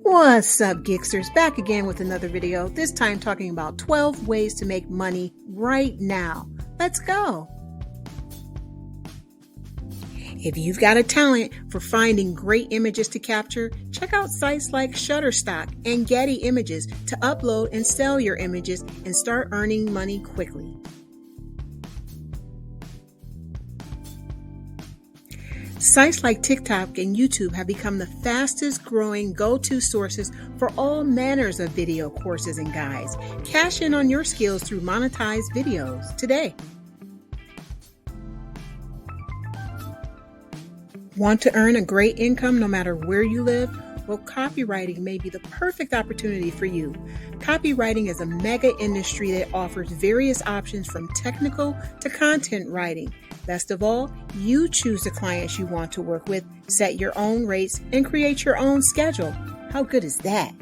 What's up, Gixers? Back again with another video, this time talking about 12 ways to make money right now. Let's go! If you've got a talent for finding great images to capture, check out sites like Shutterstock and Getty Images to upload and sell your images and start earning money quickly. Sites like TikTok and YouTube have become the fastest growing go-to sources for all manners of video courses and guides. Cash in on your skills through monetized videos today. Want to earn a great income no matter where you live? Well, copywriting may be the perfect opportunity for you. Copywriting is a mega industry that offers various options from technical to content writing. Best of all, you choose the clients you want to work with, set your own rates, and create your own schedule. How good is that?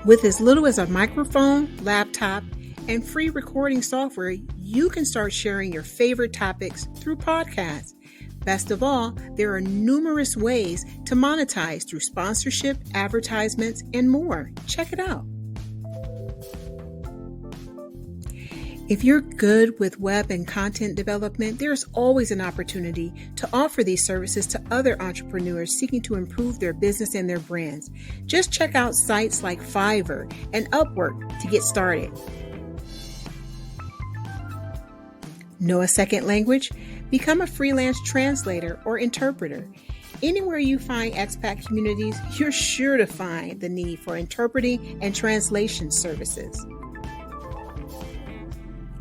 With as little as a microphone, laptop, and free recording software, you can start sharing your favorite topics through podcasts. Best of all, there are numerous ways to monetize through sponsorship, advertisements, and more. Check it out. If you're good with web and content development, there's always an opportunity to offer these services to other entrepreneurs seeking to improve their business and their brands. Just check out sites like Fiverr and Upwork to get started. Know a second language? Become a freelance translator or interpreter. Anywhere you find expat communities, you're sure to find the need for interpreting and translation services.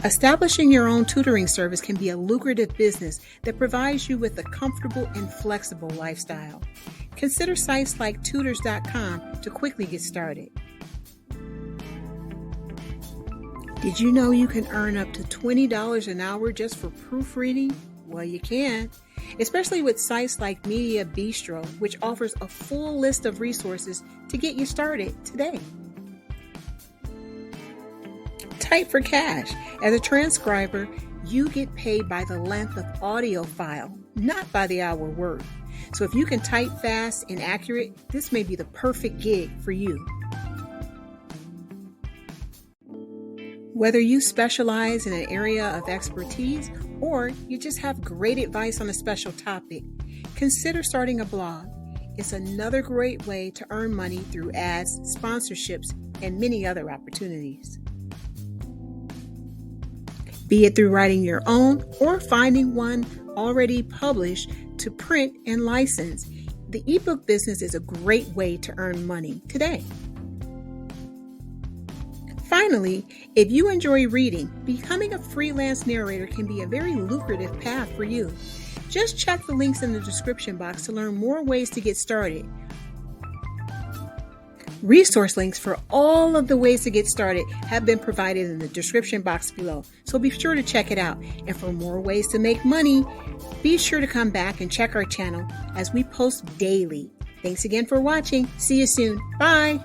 Establishing your own tutoring service can be a lucrative business that provides you with a comfortable and flexible lifestyle. Consider sites like tutors.com to quickly get started. Did you know you can earn up to $20 an hour just for proofreading? Well, you can, especially with sites like Media Bistro, which offers a full list of resources to get you started today. Type for cash. As a transcriber, you get paid by the length of audio file, not by the hour worked. So if you can type fast and accurate, this may be the perfect gig for you. Whether you specialize in an area of expertise or you just have great advice on a special topic, consider starting a blog. It's another great way to earn money through ads, sponsorships, and many other opportunities. Be it through writing your own or finding one already published to print and license, the ebook business is a great way to earn money today. Finally, if you enjoy reading, becoming a freelance narrator can be a very lucrative path for you. Just check the links in the description box to learn more ways to get started. Resource links for all of the ways to get started have been provided in the description box below, so be sure to check it out. And for more ways to make money, be sure to come back and check our channel as we post daily. Thanks again for watching. See you soon. Bye.